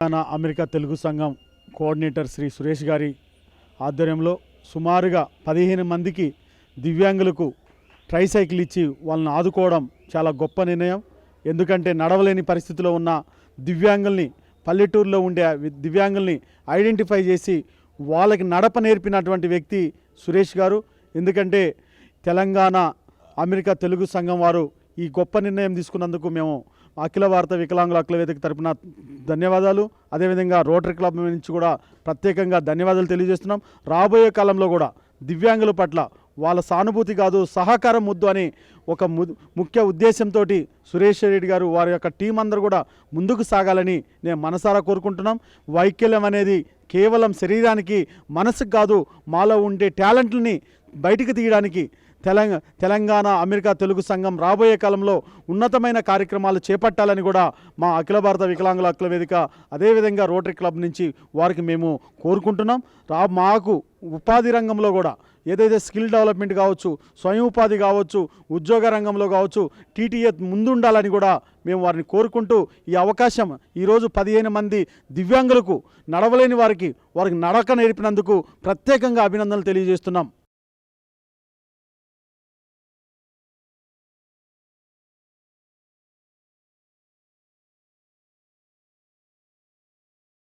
America Telugu సంఘం coordinator Shri Suresh గారి ఆధ్వర్యంలో సుమారుగా 15 మందికి దివ్యాంగులకు ట్రైసైకిల్ ఇచ్చి వాళ్ళని ఆదుకోవడం చాలా గొప్ప నిర్ణయం. ఎందుకంటే నడవలేని పరిస్థితిలో ఉన్న దివ్యాంగుల్ని, పల్లెటూరులో ఉండే దివ్యాంగుల్ని ఐడెంటిఫై చేసి వాళ్ళకి నడప నేర్పినటువంటి వ్యక్తి సురేష్ గారు. ఎందుకంటే తెలంగాణ అమెరికా తెలుగు సంఘం వారు ఈ గొప్ప నిర్ణయం తీసుకున్నందుకు మేము అఖిల భారత వికలాంగుల హక్కుల వేదిక తరపున ధన్యవాదాలు. అదేవిధంగా రోటరీ క్లబ్ నుంచి కూడా ప్రత్యేకంగా ధన్యవాదాలు తెలియజేస్తున్నాం. రాబోయే కాలంలో కూడా దివ్యాంగుల పట్ల వాళ్ళ సానుభూతి కాదు, సహకారం ముద్దు అని ఒక ముఖ్య ఉద్దేశంతో సురేష్ రెడ్డి గారు వారి యొక్క టీం అందరూ కూడా ముందుకు సాగాలని నేను మనసారా కోరుకుంటున్నాం. వైకల్యం అనేది కేవలం శరీరానికి, మనసుకు కాదు, మాలో ఉండే టాలెంట్లని బయటికి తీయడానికి తెలంగాణ అమెరికా తెలుగు సంఘం రాబోయే కాలంలో ఉన్నతమైన కార్యక్రమాలు చేపట్టాలని కూడా మా అఖిల భారత వికలాంగుల హక్కుల వేదిక అదేవిధంగా రోటరీ క్లబ్ నుంచి వారికి మేము కోరుకుంటున్నాం. మాకు ఉపాధి రంగంలో కూడా ఏదైతే స్కిల్ డెవలప్మెంట్ కావచ్చు, స్వయం ఉపాధి కావచ్చు, ఉద్యోగ రంగంలో కావచ్చు, టీటీఏ ముందుండాలని కూడా మేము వారిని కోరుకుంటూ ఈ అవకాశం ఈరోజు 15 మంది దివ్యాంగులకు, నడవలేని వారికి నడక నేర్పినందుకు ప్రత్యేకంగా అభినందనలు తెలియజేస్తున్నాం.